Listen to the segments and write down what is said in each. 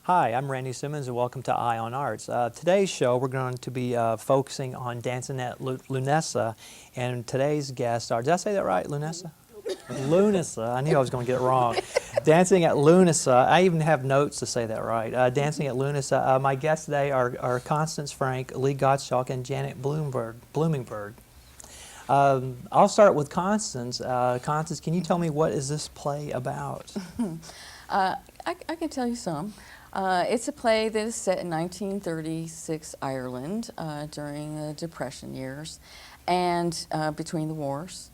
Hi, I'm Randy Simmons and welcome to Eye on Arts. Today's show we're going to be focusing on dancing at Lughnasa, and today's guests are, did I say that right, Lughnasa? Lughnasa, I knew I was going to get it wrong. Dancing at Lughnasa, I even have notes to say that right. Dancing at Lughnasa, my guests today are Constance Frank, Lee Gottschalk, and Janet Bloomingburg. I'll start with Constance. Constance, can you tell me what is this play about? I can tell you some. It's a play that is set in 1936 Ireland during the Depression years and between the wars.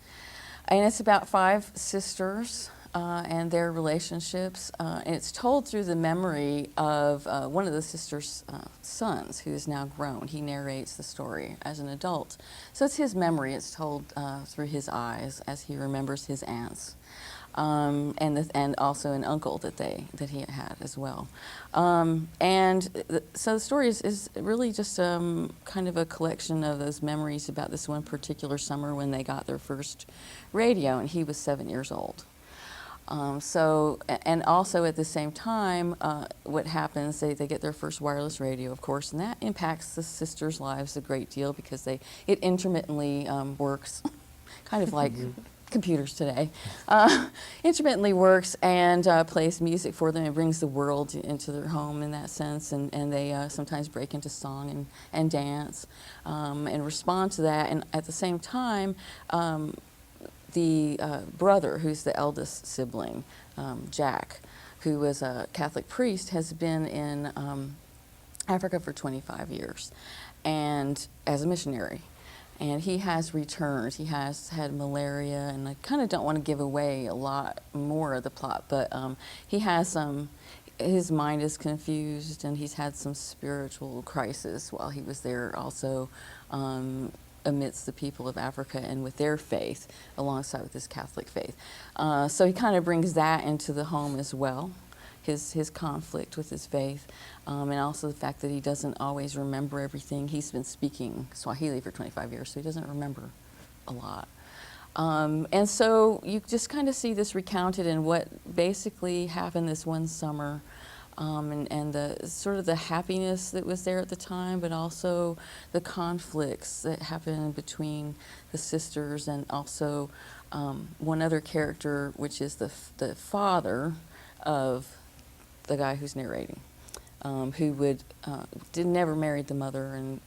And it's about five sisters and their relationships. And it's told through the memory of one of the sisters' sons, who is now grown. He narrates the story as an adult. So it's his memory. It's told through his eyes as he remembers his aunts. And also an uncle that he had as well. So the story is really just kind of a collection of those memories about this one particular summer when they got their first radio, and he was 7 years old. And also at the same time, what happens, they get their first wireless radio, of course, and that impacts the sisters' lives a great deal because it intermittently works, kind of like computers today, intermittently works and plays music for them and brings the world into their home in that sense, and they sometimes break into song and dance and respond to that. And at the same time, the brother, who's the eldest sibling, Jack, who was a Catholic priest, has been in Africa for 25 years and as a missionary. And he has returned. He has had malaria, and I kind of don't want to give away a lot more of the plot, but he has his mind is confused, and he's had some spiritual crisis while he was there also amidst the people of Africa and with their faith, alongside with his Catholic faith. So he kind of brings that into the home as well. His conflict with his faith, and also the fact that he doesn't always remember everything. He's been speaking Swahili for 25 years, so he doesn't remember a lot. And so you just kind of see this recounted in what basically happened this one summer, and the sort of the happiness that was there at the time, but also the conflicts that happened between the sisters, and also one other character, which is the father of the guy who's narrating, who never married the mother and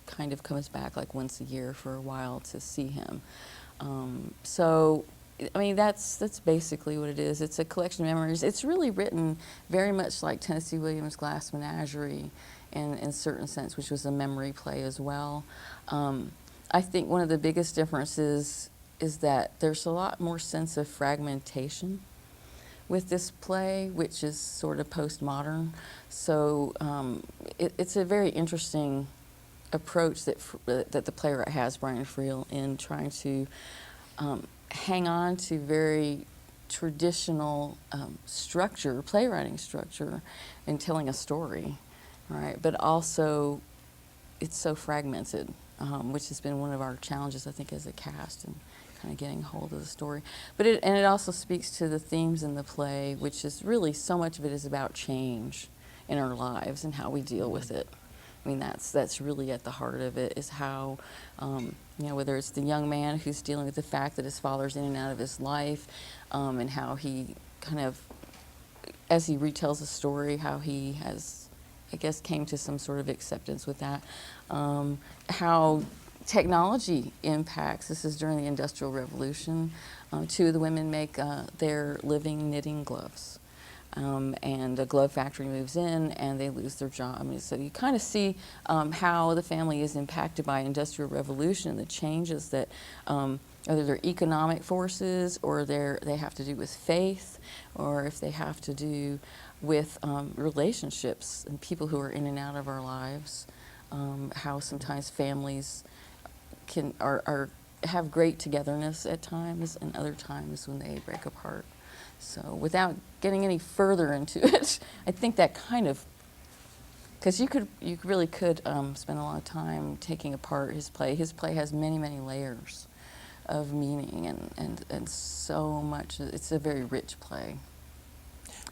kind of comes back like once a year for a while to see him. So, I mean, that's basically what it is. It's a collection of memories. It's really written very much like Tennessee Williams' Glass Menagerie in certain sense, which was a memory play as well. I think one of the biggest differences is that there's a lot more sense of fragmentation with this play, which is sort of postmodern. So it's a very interesting approach that the playwright has, Brian Friel, in trying to hang on to very traditional structure, playwriting structure, in telling a story, right? But also, it's so fragmented, which has been one of our challenges, I think, as a cast, and kind of getting hold of the story. But it also speaks to the themes in the play, which is really, so much of it is about change in our lives and how we deal with it. I mean, that's really at the heart of it, is how, whether it's the young man who's dealing with the fact that his father's in and out of his life, and how he kind of, as he retells the story, how he has, I guess, came to some sort of acceptance with that, how technology impacts. This is during the Industrial Revolution. Two of the women make their living knitting gloves. And a glove factory moves in and they lose their job. I mean, so you kind of see how the family is impacted by Industrial Revolution, the changes that whether they're economic forces, or they have to do with faith, or if they have to do with relationships and people who are in and out of our lives, how sometimes families have great togetherness at times, and other times when they break apart. So without getting any further into it, I think that kind of, because you really could spend a lot of time taking apart his play. His play has many, many layers of meaning and so much. It's a very rich play.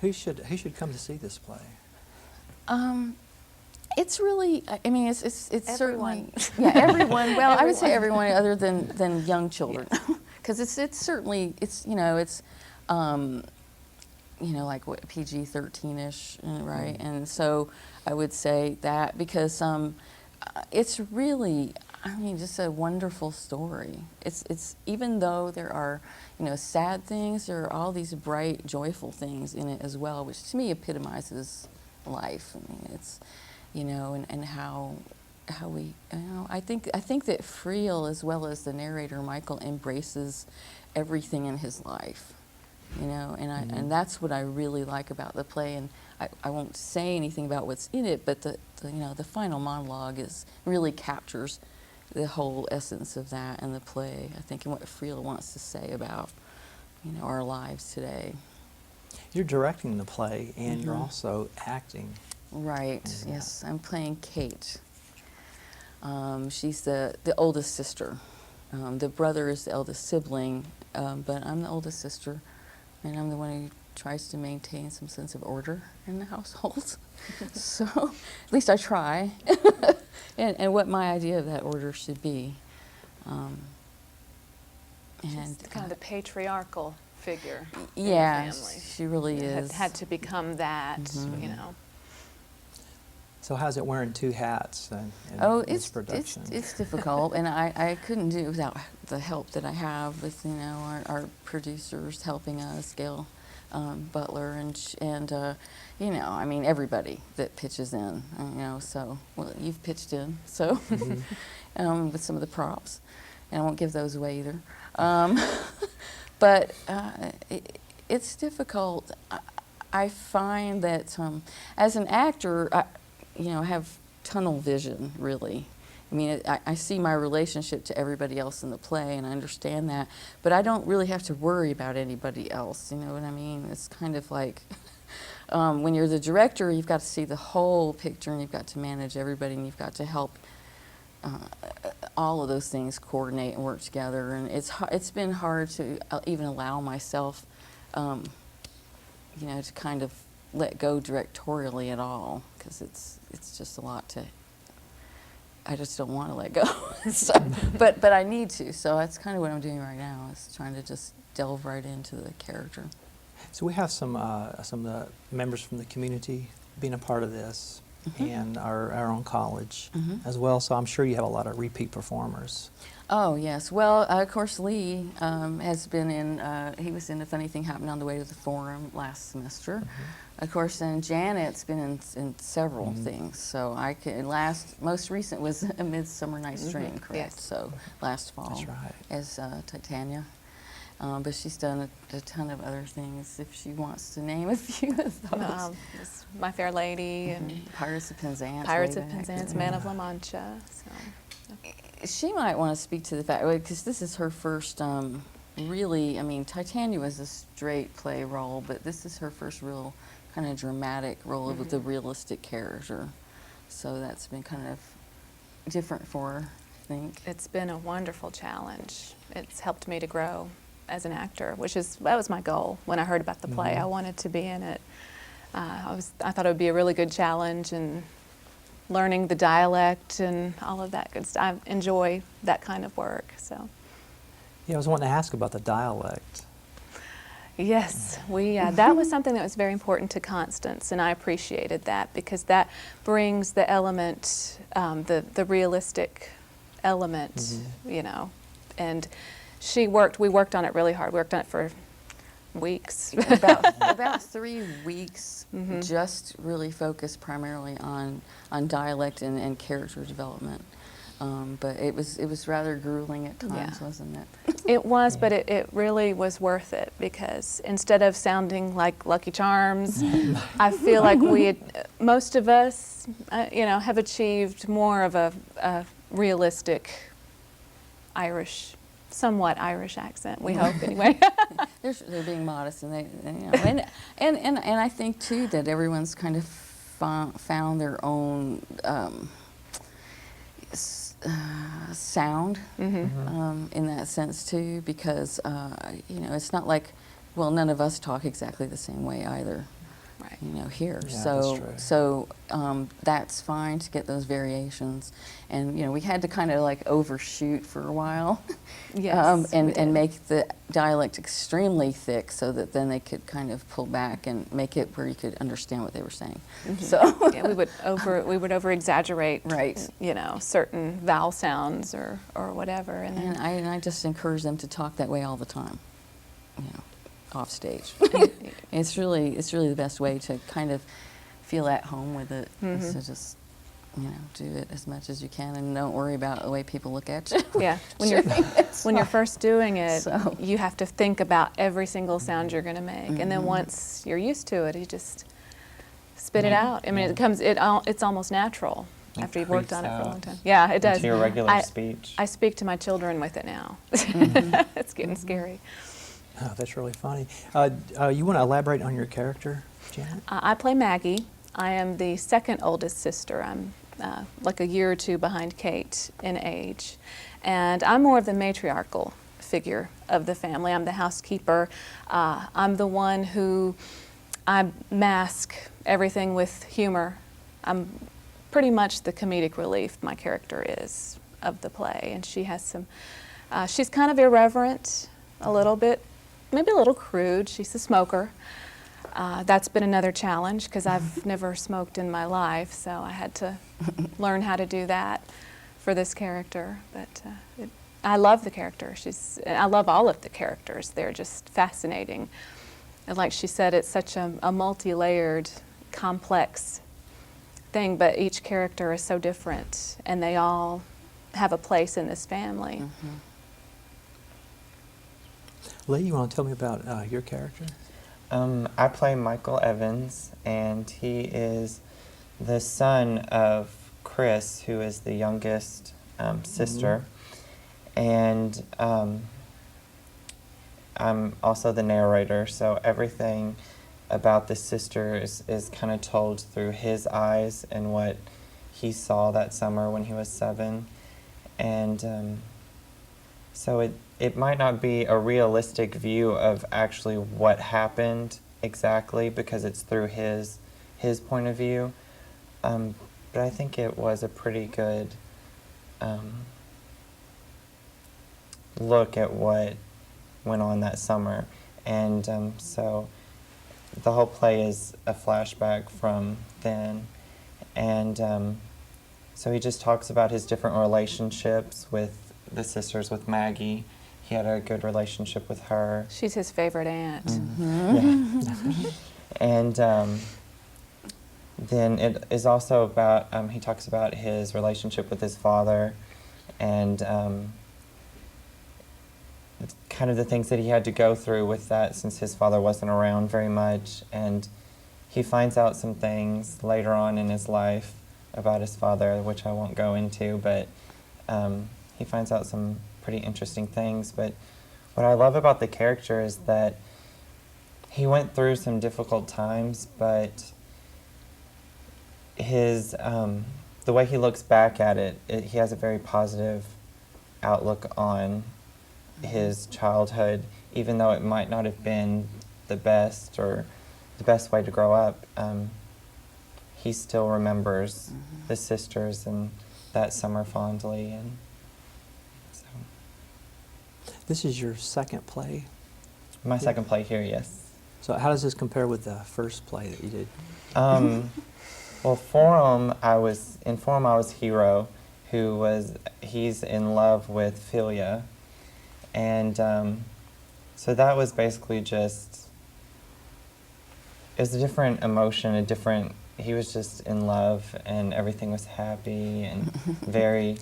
Who should come to see this play? It's really, I mean, it's Everyone. certainly, yeah, everyone. Well, I would say everyone other than young children, because it's certainly, you know, it's, you know, like what, PG-13-ish, right? And so I would say that because it's really, I mean, just a wonderful story. It's even though there are, you know, sad things, there are all these bright, joyful things in it as well, which to me epitomizes life. I mean, it's, you know, and how we, you know, I think that Friel, as well as the narrator Michael, embraces everything in his life, you know, and and that's what I really like about the play. And I won't say anything about what's in it, but the you know, the final monologue really captures the whole essence of that in the play, I think, and what Friel wants to say about, you know, our lives today. You're directing the play, and you're also acting. Right. Yes, I'm playing Kate. She's the oldest sister. The brother is the eldest sibling, but I'm the oldest sister, and I'm the one who tries to maintain some sense of order in the household. So, at least I try, and what my idea of that order should be. And She's kind of the patriarchal figure yeah, in the family. she really is. Had to become that, you know. So how's it wearing two hats in Oh, this it's production? it's difficult, and I couldn't do it without the help that I have with, you know, our producers helping us, Gail Butler, and you know, I mean, everybody that pitches in, you know. So, well, you've pitched in, so with some of the props, and I won't give those away either. But it's difficult. I find that as an actor, you know, I have tunnel vision, really. I mean, I see my relationship to everybody else in the play, and I understand that, but I don't really have to worry about anybody else, you know what I mean? It's kind of like, when you're the director, you've got to see the whole picture, and you've got to manage everybody, and you've got to help all of those things coordinate and work together, and it's been hard to even allow myself, you know, to kind of let go directorially at all, because it's just a lot to. I just don't want to let go. So, but I need to. So that's kind of what I'm doing right now, is trying to just delve right into the character. So we have some of the members from the community being a part of this, and our own college as well. So I'm sure you have a lot of repeat performers. Oh, yes. Well, of course, Lee has been in, he was in A Funny Thing Happened on the Way to the Forum last semester. Of course, and Janet's been in several things. So most recent was A Midsummer Night's Dream, correct? Yes. So last fall. That's right. As Titania. But she's done a ton of other things, if she wants to name a few of those. My Fair Lady and Pirates of Penzance. Pirates of way back. Penzance, Man of La Mancha. So. She might want to speak to the fact, because this is her first, really, I mean, Titania was a straight play role, but this is her first real kind of dramatic role with a realistic character. So that's been kind of different for her, I think. It's been a wonderful challenge. It's helped me to grow as an actor, that was my goal when I heard about the play. I wanted to be in it. I thought it would be a really good challenge, and learning the dialect and all of that good stuff. I enjoy that kind of work. So. Yeah, I was wanting to ask about the dialect. Yes, that was something that was very important to Constance, and I appreciated that, because that brings the element, the realistic element, you know. And we worked on it really hard. We worked on it for weeks. about 3 weeks, just really focused primarily on dialect and character development. But it was rather grueling at times, wasn't it? It was, but it really was worth it, because instead of sounding like Lucky Charms, I feel like most of us, you know, have achieved more of a realistic somewhat Irish accent. We hope, anyway. They're being modest, and you know, and I think too that everyone's kind of found their own sound in that sense too, because you know, it's not like, well, none of us talk exactly the same way either. Right. you know, here. Yeah, so that's that's fine to get those variations. And you know, we had to kind of like overshoot for a while, Yes, we and did. make the dialect extremely thick so that then they could kind of pull back and make it where you could understand what they were saying. So Yeah, we would over exaggerate, Right. you know, certain vowel sounds or whatever, and then and I just encourage them to talk that way all the time, you know, off stage. It's really the best way to kind of feel at home with it. Is to just, you know, do it as much as you can and don't worry about the way people look at you. yeah, when you're first doing it, So- you have to think about every single sound you're going to make, and then once you're used to it, you just spit it out. I mean, it's almost natural It after you've worked on it creeps for a long out time. Yeah, it does. into your regular I- speech. I speak to my children with it now. It's getting scary. Oh, that's really funny. You want to elaborate on your character, Janet? I play Maggie. I am the second oldest sister. I'm like a year or two behind Kate in age. And I'm more of the matriarchal figure of the family. I'm the housekeeper. I'm the one who I mask everything with humor. I'm pretty much the comedic relief my character is of the play. And she has some, she's kind of irreverent, a little bit, maybe a little crude. She's a smoker. That's been another challenge because I've never smoked in my life, so I had to learn how to do that for this character. But I love the character. I love all of the characters. They're just fascinating. And like she said, it's such a multi-layered, complex thing, but each character is so different, and they all have a place in this family. Lee, you want to tell me about your character? I play Michael Evans, and he is the son of Chris, who is the youngest sister. And I'm also the narrator, so everything about the sisters is kind of told through his eyes and what he saw that summer when he was 7. And so it might not be a realistic view of actually what happened exactly because it's through his point of view. But I think it was a pretty good look at what went on that summer. And so the whole play is a flashback from then. And so he just talks about his different relationships with the sisters, with Maggie. He had a good relationship with her. She's his favorite aunt. Yeah. And then it is also about, he talks about his relationship with his father and kind of the things that he had to go through with that since his father wasn't around very much. And he finds out some things later on in his life about his father, which I won't go into, but he finds out some pretty interesting things. But what I love about the character is that he went through some difficult times, but his the way he looks back at it, he has a very positive outlook on his childhood, even though it might not have been the best or the best way to grow up. He still remembers the sisters and that summer fondly, and so. This is your second play. My second play here, yes. So how does this compare with the first play that you did? Well, Forum, I was Hero, he's in love with Philia, and so that was basically just, it was a different emotion, he was just in love and everything was happy and very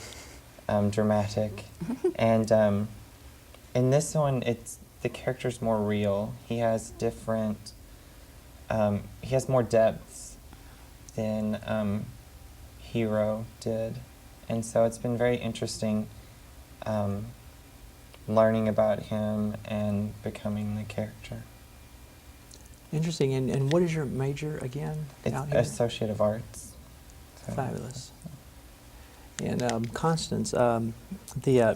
dramatic. And in this one, the character's more real. He has he has more depths than Hero did. And so it's been very interesting learning about him and becoming the character. Interesting. And what is your major again? It's out here? Associate of Arts. So. Fabulous. And Constance, the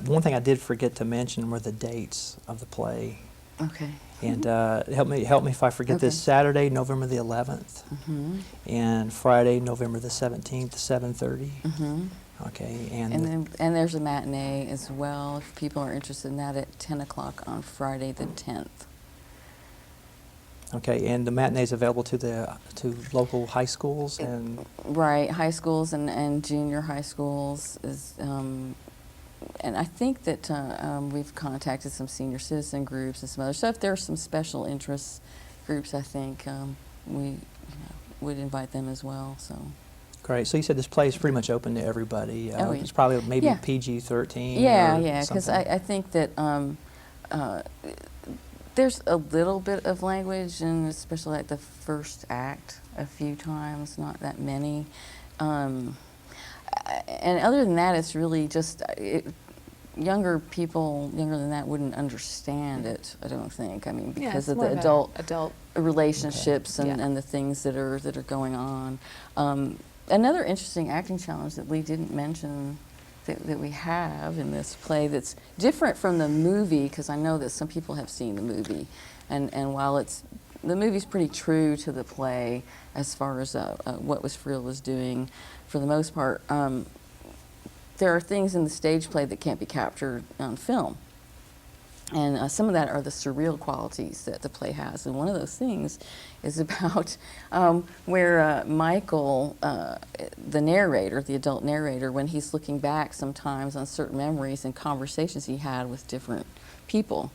one thing I did forget to mention were the dates of the play. Okay. And help me if I forget this. Okay. Saturday, November the 11th, Mm-hmm. and Friday, November the 17th, 7:30. Mm-hmm. Okay, And there's a matinee as well, if people are interested in that, at 10 o'clock on Friday the 10th. okay, and the matinee is available to local high schools and. Right, high schools and junior high schools is, and I think that we've contacted some senior citizen groups and some others. So if there are some special interest groups, I think we would invite them as well. So. Great. So you said this play is pretty much open to everybody. Oh, yeah. It's probably maybe Yeah. PG-13. Yeah, or yeah, because something. I think that there's a little bit of language, and especially like the first act a few times, not that many. And other than that, it's really just younger people, younger than that, wouldn't understand it. I don't think. I mean, Yeah, because it's of more the of a adult relationships Okay. and, Yeah. and the things that are going on. Another interesting acting challenge that Lee didn't mention that we have in this play that's different from the movie, because I know that some people have seen the movie, and while the movie's pretty true to the play as far as what Was Real was doing, for the most part, there are things in the stage play that can't be captured on film. And some of that are the surreal qualities that the play has. And one of those things is about where Michael, the narrator, the adult narrator, when he's looking back sometimes on certain memories and conversations he had with different people,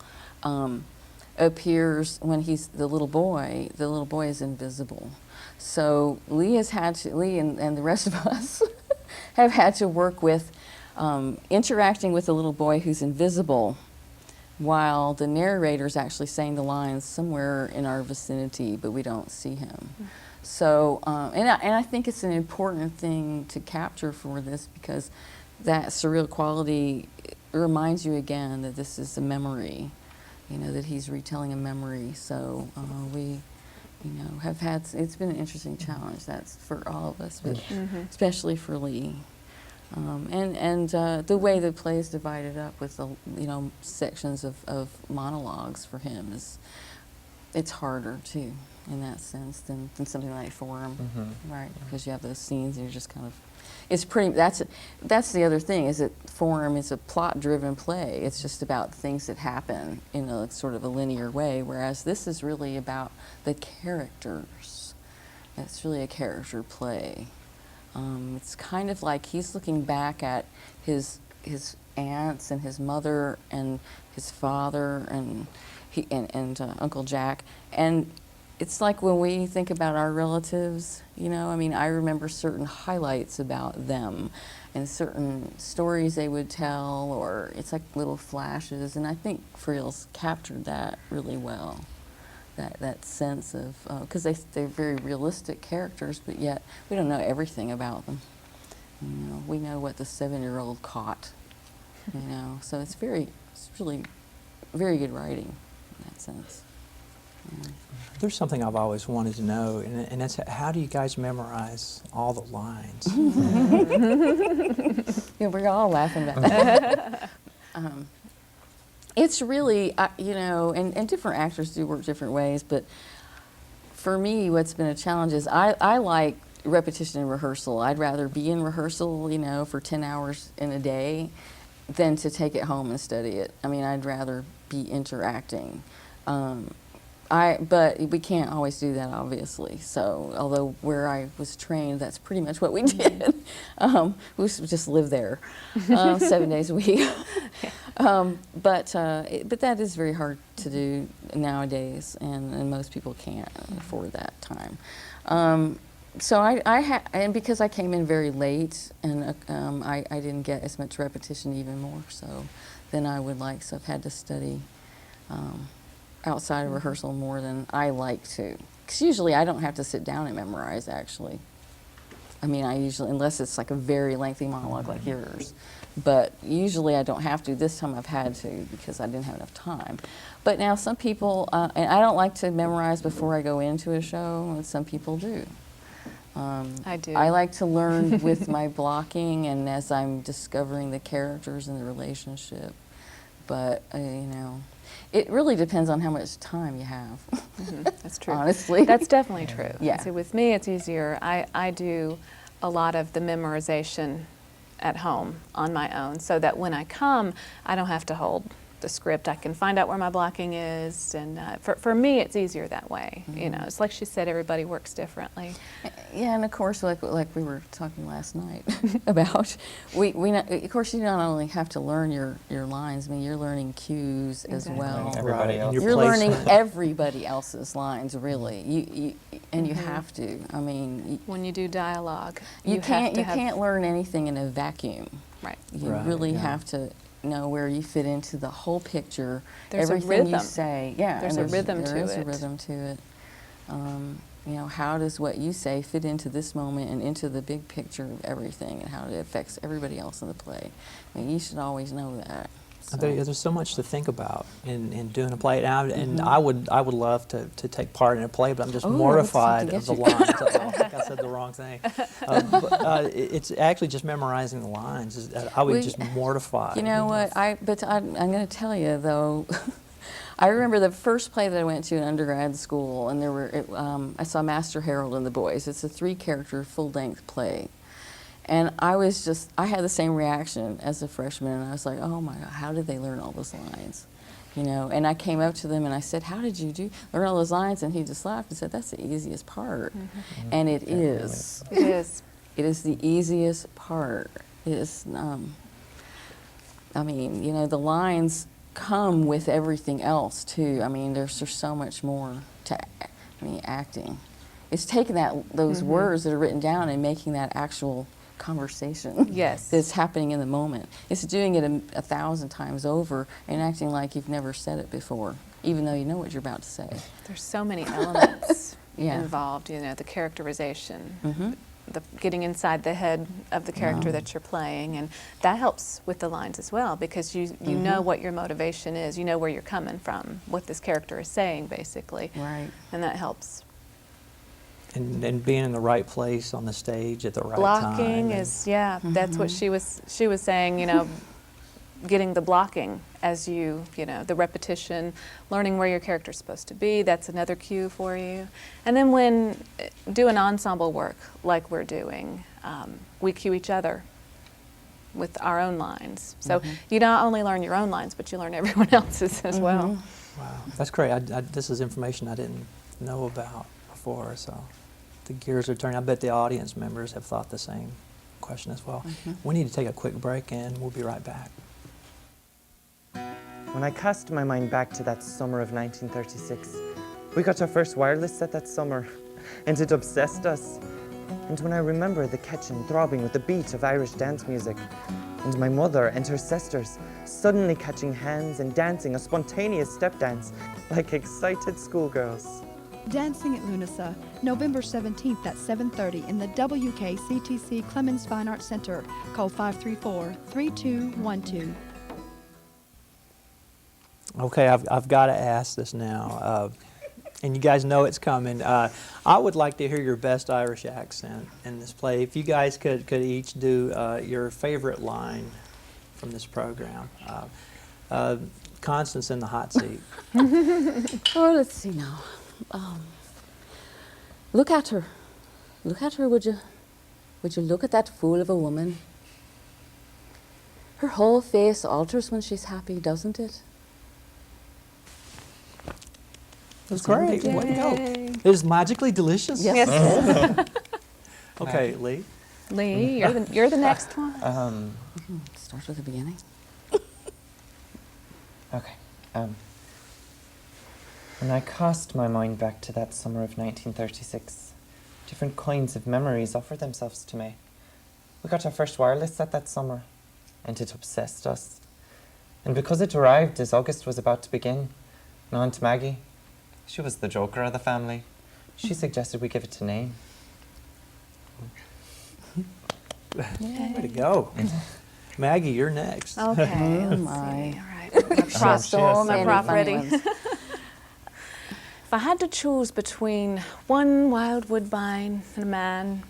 appears when he's the little boy is invisible. So Lee and the rest of us have had to work with interacting with the little boy who's invisible, while the narrator's actually saying the lines somewhere in our vicinity, but we don't see him. So, and I think it's an important thing to capture for this, because that surreal quality reminds you again that this is a memory, that he's retelling a memory. So we, have had, it's been an interesting challenge, that's for all of us, but especially for Lee. And the way the play is divided up with the sections of monologues for him it's harder too in that sense than something like Forum, right? Because you have those scenes and you're just kind of, it's pretty. That's the other thing, is that Forum is a plot-driven play. It's just about things that happen in a sort of a linear way, whereas this is really about the characters. It's really a character play. It's kind of like he's looking back at his aunts and his mother and his father and Uncle Jack, and it's like when we think about our relatives, I remember certain highlights about them and certain stories they would tell, or it's like little flashes, and I think Friel's captured that really well. That sense of, because they're very realistic characters, but yet we don't know everything about them. We know what the 7-year-old caught, so it's really very good writing in that sense. Yeah. There's something I've always wanted to know, and that's how do you guys memorize all the lines? Yeah, we're all laughing about that. It's really, and different actors do work different ways, but for me, what's been a challenge is I like repetition and rehearsal. I'd rather be in rehearsal, for 10 hours in a day than to take it home and study it. I'd rather be interacting. But we can't always do that, obviously. So, although where I was trained, that's pretty much what we did. We just lived there 7 days a week. But that is very hard to do nowadays, and most people can't afford that time. So and because I came in very late, and I didn't get as much repetition, even more so than I would like. So I've had to study outside of rehearsal more than I like to. Because usually I don't have to sit down and memorize, actually. I usually, unless it's like a very lengthy monologue like yours. But usually I don't have to. This time I've had to because I didn't have enough time. But now some people, and I don't like to memorize before I go into a show, and some people do. I do. I like to learn with my blocking and as I'm discovering the characters and the relationship. But, It really depends on how much time you have. That's true. Honestly. That's definitely true. Yeah. See, with me, it's easier. I do a lot of the memorization at home on my own, so that when I come, I don't have to hold the script. I can find out where my blocking is, and for me, it's easier that way. You know, it's like she said, everybody works differently. Yeah, and of course, like we were talking last night about, of course, you not only have to learn your lines. I mean, you're learning cues as Exactly. well. Everybody Right. else. Your You're learning placement. everybody else's lines, really. You have to. I mean, When you do dialogue, you have to can't learn anything in a vacuum. Right. You Right, really yeah. have to know where you fit into the whole picture. There's a everything you rhythm. say, yeah, There's and a rhythm to there is a it. rhythm to it. You know, how does what you say fit into this moment and into the big picture of everything, and how it affects everybody else in the play? I mean, you should always know that. So. There's so much to think about in doing a play, and I would love to take part in a play, but I'm just Oh, mortified let's of the get lines. I think I said the wrong thing. It's actually just memorizing the lines. I would We- just mortified. You know what? I'm going to tell you though. I remember the first play that I went to in undergrad school, and I saw Master Harold and the Boys. It's a 3-character full-length play. And I had the same reaction as a freshman, and I was like, oh my God, how did they learn all those lines? You know, and I came up to them and I said, how did you learn all those lines? And he just laughed and said, that's the easiest part. And it is. It is. It is the easiest part. It is, I mean, you know, the lines come with everything else too. I mean, there's just so much more to, acting. It's taking those words that are written down and making that actual conversation. Yes. That's happening in the moment. It's doing it 1,000 times over and acting like you've never said it before, even though you know what you're about to say. There's so many elements Yeah. involved. You know, the characterization, the getting inside the head of the character that you're playing, and that helps with the lines as well, because you know what your motivation is. You know where you're coming from, what this character is saying, basically. Right. And that helps. And being in the right place on the stage at the right time. Blocking and- is, that's what she was saying, you know, getting the blocking as you know, the repetition, learning where your character's supposed to be, that's another cue for you. And then when doing ensemble work like we're doing, we cue each other with our own lines. So you not only learn your own lines, but you learn everyone else's as well. Wow, that's great. This is information I didn't know about before, so the gears are turning. I bet the audience members have thought the same question as well. We need to take a quick break, and we'll be right back. When I cast my mind back to that summer of 1936, we got our first wireless set that summer, and it obsessed us. And when I remember the kitchen throbbing with the beat of Irish dance music, and my mother and her sisters suddenly catching hands and dancing a spontaneous step dance like excited schoolgirls. Dancing at Lughnasa, November 17th at 7:30 in the WKCTC Clemens Fine Arts Center. Call 534-3212. Okay, I've got to ask this now, and you guys know it's coming. I would like to hear your best Irish accent in this play. If you guys could each do your favorite line from this program. Constance in the hot seat. Oh, let's see now. Look at her. Look at her, would you? Would you look at that fool of a woman? Her whole face alters when she's happy, doesn't it? That's great. Yay. Way to go. It is magically delicious. Yes. Okay, Lee. Lee, you're the next one. Start at the beginning. Okay. When I cast my mind back to that summer of 1936, different kinds of memories offered themselves to me. We got our first wireless set that summer, and it obsessed us. And because it arrived as August was about to begin, and Aunt Maggie, she was the joker of the family, she suggested we give it a name. Way to go. Maggie, you're next. Okay. Oh let's my. see. All right. Prop, so my many prop funny ready. ones. If I had to choose between one wild woodbine and a man,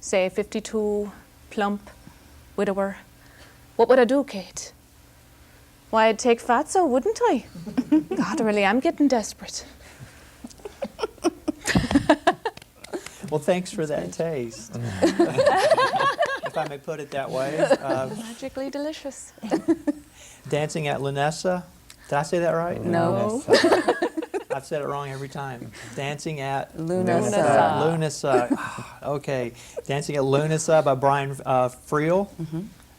say 52, plump, widower, what would I do, Kate? Why, I'd take fatso, wouldn't I? God, really, I'm getting desperate. Well, thanks for that taste. If I may put it that way. Magically delicious. Dancing at Lughnasa. Did I say that right? No. I've said it wrong every time. Dancing at Lughnasa. Lughnasa. Okay. Dancing at Lughnasa by Brian Friel.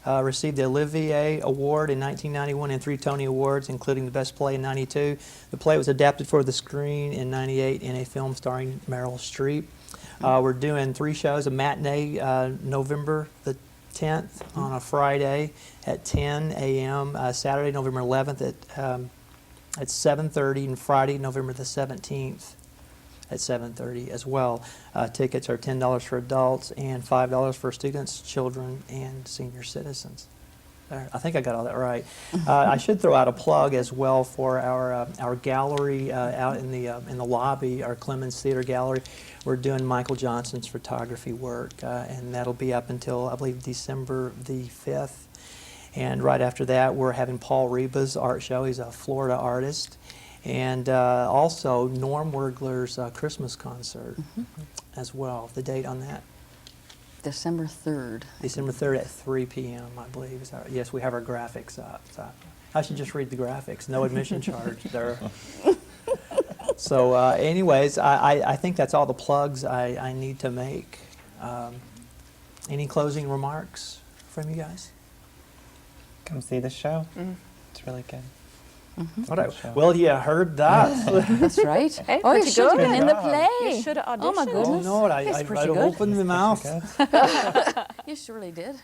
Received the Olivier Award in 1991 and 3 Tony Awards, including the Best Play in 92. The play was adapted for the screen in 98 in a film starring Meryl Streep. We're doing 3 shows, a matinee November the 10th on a Friday at 10 a.m., Saturday, November 11th at 7:30, and Friday, November the 17th at 7:30 as well. Tickets are $10 for adults and $5 for students, children, and senior citizens. I think I got all that right. I should throw out a plug as well for our gallery out in the lobby, our Clemens Theater Gallery. We're doing Michael Johnson's photography work, and that'll be up until, I believe, December the 5th. And right after that, we're having Paul Reba's art show. He's a Florida artist. And also Norm Wergler's Christmas concert as well. The date on that? December 3rd. December 3rd at 3 p.m., I believe. Is that right? Yes, we have our graphics up. So I should just read the graphics. No admission charge there. So anyways, I think that's all the plugs I need to make. Any closing remarks from you guys? Come see the show. It's really good. All right. Well, you heard that. That's right. Hey, Oh, you pretty should have been good. in the Job. play. You should have auditioned. Oh my Oh, goodness. no, That's I'd pretty have good. opened the mouth. You surely did.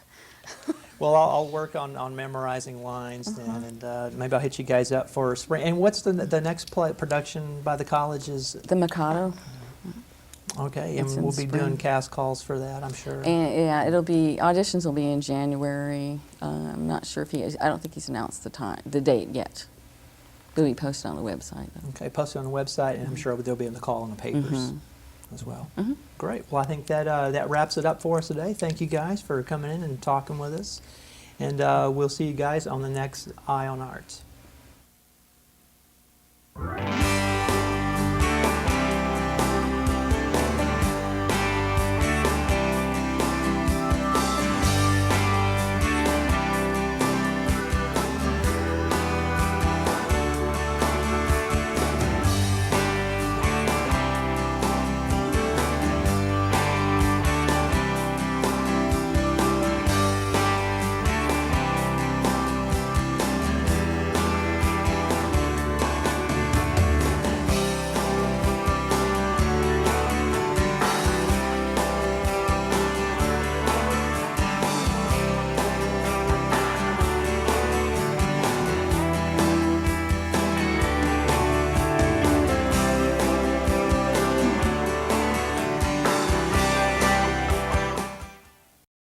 Well, I'll work on memorizing lines then, and maybe I'll hit you guys up for spring. And what's the next production by the colleges? The Mikado. Okay, It's and in we'll be spring. doing cast calls for that, I'm sure. And yeah, auditions will be in January. I'm not sure if I don't think he's announced the date yet. It'll be posted on the website though. Okay, posted on the website, and I'm sure they'll be in the call in the papers as well. Great. Well, I think that wraps it up for us today. Thank you guys for coming in and talking with us, and we'll see you guys on the next Eye on Arts.